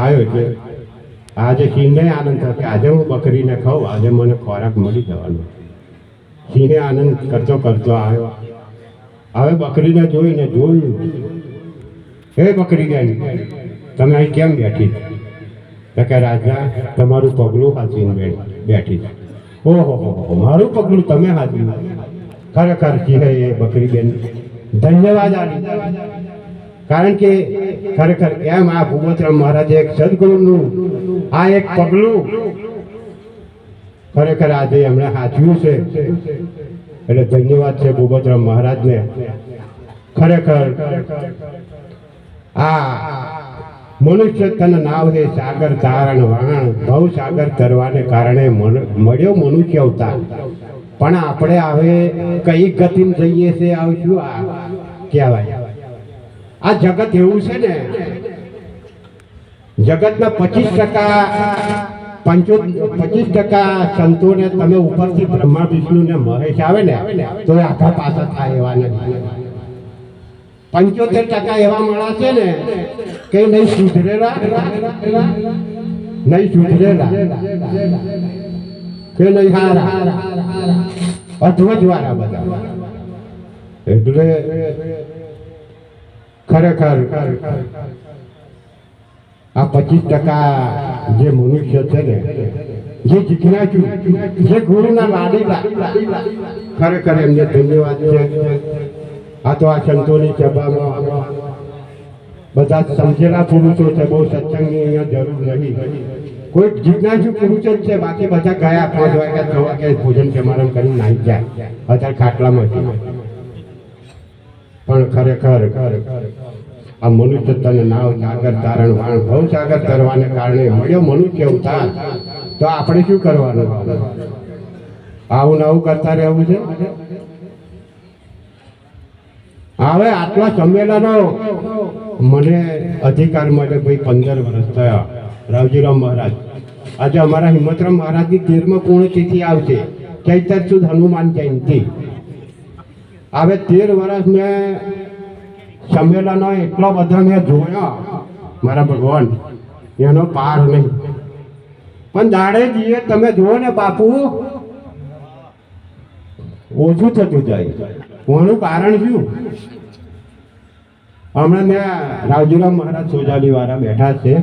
આવ્યો એટલે આજે સિંહને આનંદ થયો કે આજે હું બકરીને ખાઉં, આજે મને ખોરાક મળી જવાનો. સિંહે આનંદ કરતો કરતો આવ્યો. હવે બકરીને જોઈને જોયું, હે બકરી બેન, તમે અહીં કેમ બેઠી? તો કે રાજા, તમારું પગલું હાથીને બેઠી. ઓહો હો, મારું પગલું તમે હાથી? ખરેખર સિંહે એ બકરી બેન ધન્યવાદ આપી. કારણ કે ખરેખર એમ આ ભૂપતરામ મહારાજે એક સદગુરુનું આ એક પગલું ખરેખર આજે એમણે સાચવ્યું છે. એટલે ધન્યવાદ છે ભૂપતરામ મહારાજને. ખરેખર આ મનુષ્ય તન નાવ હે સાગર તારણ વાણ, ભવ સાગર તરવાને કારણે મળ્યો મનુષ્ય અવતાર. પણ આપણે હવે કઈ ગતિમાં જઈએ છે, આવશું આ કહેવાય. આ જગત એવું છે ને, જગતના 25% સંતોને તમે ઉપરથી બ્રહ્મા વિષ્ણુ ને મહેશ આવે ને તો આખા પાછા થાય એવા નથી. 75% એવા માણસ છે ને કે નહીં સુધરેલા કે નહીં હારા, અધ્વજ વાળા બધા. એટલે ખરેખર આ 25% જે મનુષ્ય છે ને, જે જીજ્ઞાસુ, જે ગુરુના લાડીલા, ખરેખર એમને ધન્યવાદ છે. આ તો આ સંતોની સભામાં બધા સમજેલા પુરુષો છે, બહુ સત્સંગની અહીંયા જરૂર નહીં. કોઈ જિજ્ઞાસુ પુરુષ જ છે, બાકી બધા ગયા 5 વાગ્યા 6 વાગ્યા ભોજન સમારંભ કરીને નાહી જાય અત્યારે ખાટલામાં. પણ ખરેખર આ મનુષ્ય તન નાવ સાગર તારણ વાણ, ભવ સાગર તરવાને કારણે મળ્યો મનુષ્ય અવતાર. તો આપણે શું કરવાનું? આવું નવું કરતા રહેવું છે. હવે આટલા સંમેલનો મને અધિકાર મળે ભાઈ 15 વર્ષ થયા. રાવજીરામ મહારાજ, આજે અમારા હિંમતરામ મહારાજની 13મી પુણ્યતિથિ આવશે, ચૈતર સુદ હનુમાન જયંતિ. હવે 13 વર્ષ મેં સંમેલનો એટલો બધા મેં જોયા, મારા ભગવાન એનો પાર નહીં. પણ દાડે જઈએ તમે જુઓ ને બાપુ, ઓછું થતું જાય. કોનું કારણ શું? હમણાં મેં રાવજીરામ મહારાજ સોજાલી વાળા બેઠા છે,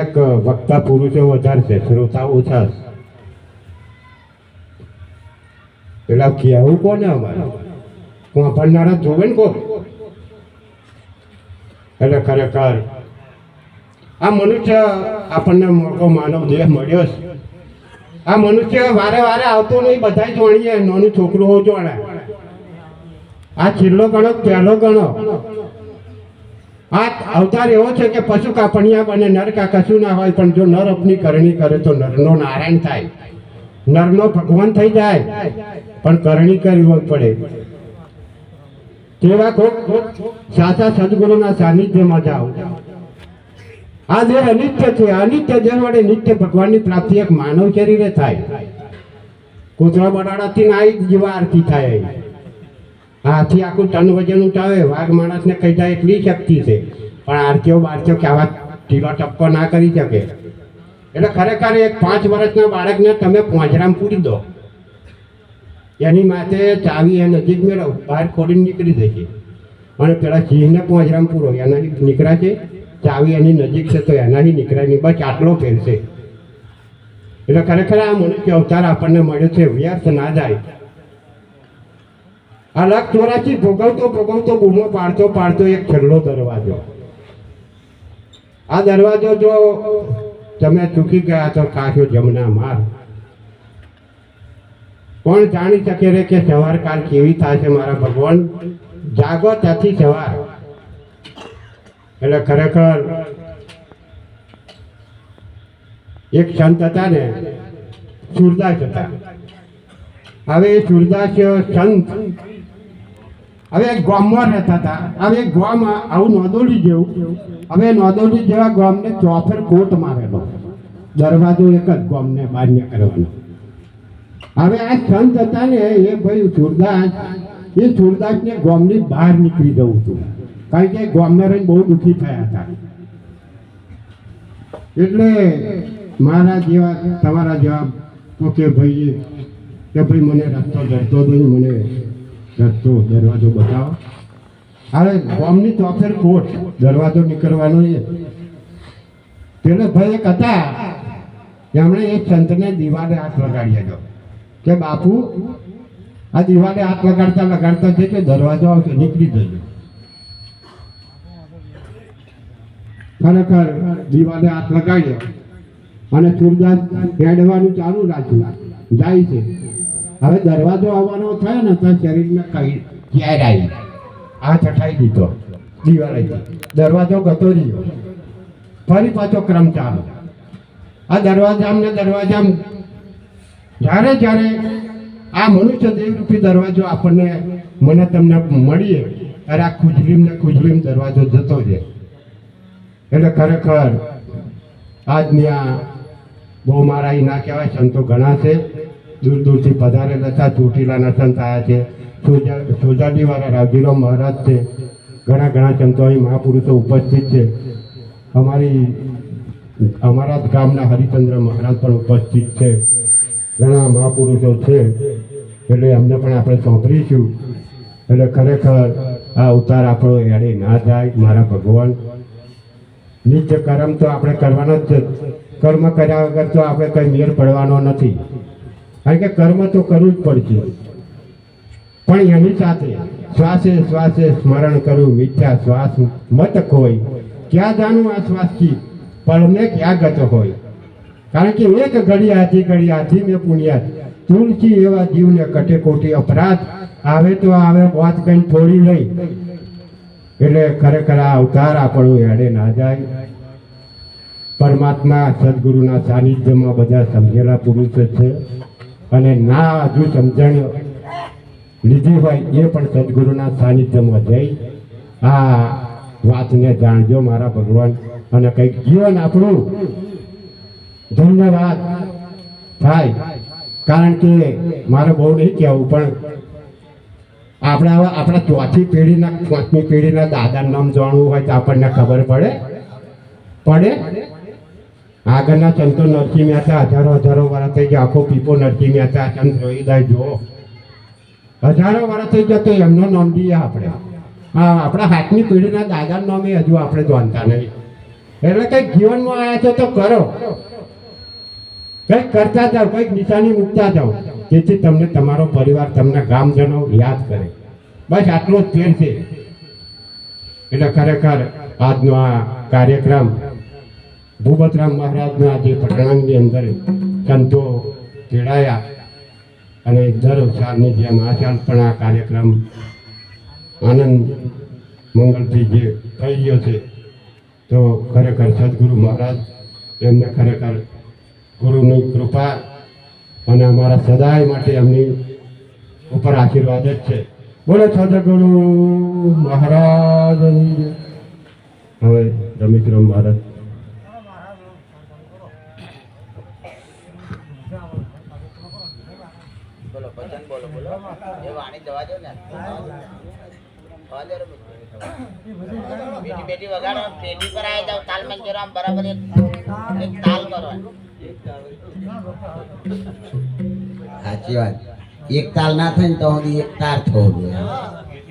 એક વક્તા પુરુષો વધારે છે, શ્રોતા ઓછા. પેલા કહેવું કોને અમારે ભણનારા જોવે ને કોણ? એટલે ખરેખર આ મનુષ્ય આપણને મોટો માનવ દેહ મળ્યો છે. આ મનુષ્ય વારે વારે આવતો નહીં, બધા જાણીએ. નાનું છોકરું હોવું જાણે. આ છેલ્લો ગણો, પહેલો ગણો. આ અવતાર એવો છે કે પશુ કાપણિયા બને, નર કા કશું ના હોય. પણ જો નર અપની કરણી કરે તો નરનો નારાયણ થાય, નરનો ભગવાન થઈ જાય. પણ કરણી કરવી પડે. તેવા સાચા સદગુરુના સાનિધ્યમાં જાઓ. આ દેહ અનિત્ય છે. અનિત્ય દેહ વડે નિત્ય ભગવાનની પ્રાપ્તિ એક માનવ શરીરે થાય. કૂતરા બરાડાથી ના જીવા આરતી થાય. હાથી આખું ટન વજન ઉઠાવે, વાઘ માણસને કહી જાય એટલી શક્તિ છે. પણ આરતીઓ બારતીઓ કે આવા ઢીલો ટપકો ના કરી શકે. એટલે ખરેખર એક 5 વર્ષના બાળકને તમે પોંજરામ પૂરી દો, એની માથે ચાવી એ નજીક મેળવો, બહાર ખોડીને નીકળી જશે. અને પેલા સિંહને પોંજરામ પૂરો, એનાથી નીકળાશે. ચાવી એની નજીક છે તો એનાથી નીકળાય નહીં. બસ આટલો ફેર છે. એટલે ખરેખર આ મનુષ્ય અવતાર આપણને મળ્યો છે, વ્યર્થ ના જાય. આ 184 ભોગવતો બૂમો પાડતો એક છેલ્લો દરવાજો. આ દરવાજો જો તમે ચૂકી ગયા તો કાશો જમના માર. કોણ જાણી શકે રે કે સવાર કાલ કેવી થશે મારા ભગવાન? જાગો ત્યાંથી સવાર. એટલે ખરેખર એક સંત હતા ને, સુરદાસ હતા. હવે એ સુરદાસ સંત હવે એક ગામમાં રહેતા હતા. હવે એક ગામ આવું નોંધોલી જેવું. હવે નોંધોલી જેવા ગામને ચોફેર કોટ મારેલો, દરવાજો એક જ ગામને બહાર નીકળવાનો. હવે આ સંત હતા ને એ ભાઈ સુરદાસ, એ સુરદાસને ગામની બહાર નીકળી જવું હતું. કારણ કે ગામમાં રહીને બહુ દુઃખી થયા હતા. એટલે મારા જેવા તમારા જેવા તો કે ભાઈ મને રસ્તો જડતો નહીં, મને રસ્તો દરવાજો બતાવો. હવે ગામની ચોફેર કોટ દરવાજો નીકળવાનો એ પેલો ભાઈ એક હતા, એમણે એક સંતને દિવાલે હાથ લગાડી હતો કે બાપુ આ દિવાલે હાથ લગાડતા લગાડતા છે કે દરવાજો આવશે, નીકળી જજો. ખરેખર દિવાલે હાથ લગાડ્યો અને સૂરદાસ હેડવાનું ચાલુ રાખ્યું, જાય છે. હવે દરવાજો આવવાનો થયો ને તો શરીરમાં કઈ ક્યારે આવી હાથ હટાવી દીધો દિવાલેથી, દરવાજો ગતો રહ્યો. ફરી પાછો ક્રમ ચાલુ. આ દરવાજામાં જ્યારે જ્યારે આ મનુષ્ય દેવરૂપી દરવાજો આપણને મને તમને મળીએ ત્યારે આ ખુજલીમ દરવાજો જતો રહે. એટલે ખરેખર આજની આ બહુ મારા ના કહેવાય, સંતો ઘણા છે, દૂર દૂરથી પધારેલા હતા. ચોટીલાના સંત આવ્યા છે, સોજાડીવાળા રાવજીરાવ મહારાજ છે, ઘણા સંતો અહીં મહાપુરુષો ઉપસ્થિત છે. અમારા જ ગામના હરિચંદ્ર મહારાજ પણ ઉપસ્થિત છે, ઘણા મહાપુરુષો છે. એટલે અમને પણ આપણે સાંભળીશું. એટલે ખરેખર આ અવતાર આપણો એડે ના જાય. મારા ભગવાન નિત્ય કર્મ તો આપણે કરવાનો જ છે. કર્મ કર્યા વગર તો આપણે કંઈ મેળ પડવાનો નથી, કારણ કે કર્મ તો કરવું જ પડશે. પણ એની સાથે શ્વાસે સ્મરણ કરવું, મિથ્યા શ્વાસ મત કોઈ, ક્યાં જાણું આ શ્વાસથી પળને ક્યાં ગત હોય. કારણ કે એક ઘડી આથી મેં પુણ્યાત તુલસી એવા જીવને કટે કોટી અપરાધ, આવે તો આવે વાત કઈ થોડી લઈ. એટલે ખરેખર આ અવતાર આપણું એડે ના જાય. પરમાત્મા સદગુરુના સાનિધ્યમાં બધા સમજેલા પુરુષો છે, અને ના હજુ સમજણ લીધી હોય એ પણ સદગુરુના સાનિધ્યમાં જઈ આ વાતને જાણજો મારા ભગવાન. અને કંઈક જીવન આપણું ધન્યવાદ થાય. કારણ કે મારે બહુ નહીં કહેવું, પણ આપણા ચોથી પેઢીના 5મી પેઢીના દાદાનું નામ જાણવું હોય તો આપણને ખબર પડે. આગળના સંતો નરસિંહ મહેતા હજારો વર્ષ થઈ ગયા, આખો પીપો નરસિંહ મહેતા, ચંદ રોહિદાસ જુઓ, હજારો વર્ષ થઈ ગયા, તો એમનો નામ દઈએ આપણે. આપણા 7મી પેઢીના દાદાનું નામ હજુ આપણે જાણતા નહીં. એટલે કંઈક જીવનમાં આવ્યા છો તો કરો, કંઈક કરતા જાઓ, કંઈક નિશાની મૂકતા જાઓ, જેથી તમને તમારો પરિવાર, તમને ગામજનો યાદ કરે. બસ આટલો જ ફેર છે. એટલે ખરેખર આજનો આ કાર્યક્રમ ભૂપતરામ મહારાજના જે પ્રણાંગની અંદર સંતો તેડાયા, અને દર સાલની જેમ આ સાલ પણ આ કાર્યક્રમ આનંદ મંગળથી જે થઈ ગયો છે. તો ખરેખર સદગુરુ મહારાજ એમને ખરેખર ગુરુની કૃપા અને અમારા સદાય માટે એમની ઉપર આશીર્વાદ જ છે. બોલો સદગુરુ મહારાજની. હવે રમેશરામ મહારાજ. બેટી વગાડો, પેટી પર આવી જાવ, તાલ માં જરા બરાબર એક તાલ કરો. સાચી વાત. એક તાલ ના થાય ને તો સુધી એક તાર થવો જોઈએ,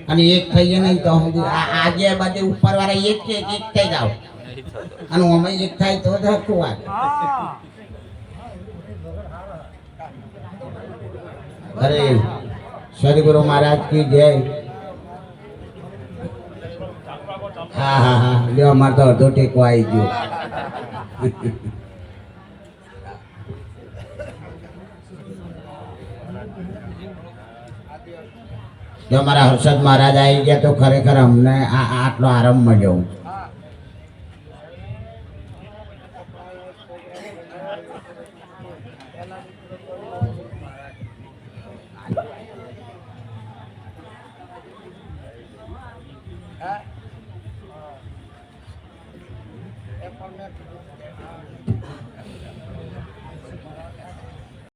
અને એક થઈએ નહીં તો સુધી આજે બધે ઉપર વાળા એક છે, એક થઈ જાવ, અને અમે એક થાય તો હરખું વાત. અરે સદગુરુ મહારાજ કી જય. હા લ્યો, અમારે તો અડધો ટેકો આવી ગયો. જો અમારા હર્ષદ મહારાજ આવી ગયા તો ખરેખર અમને આટલો આરામ મળ્યો.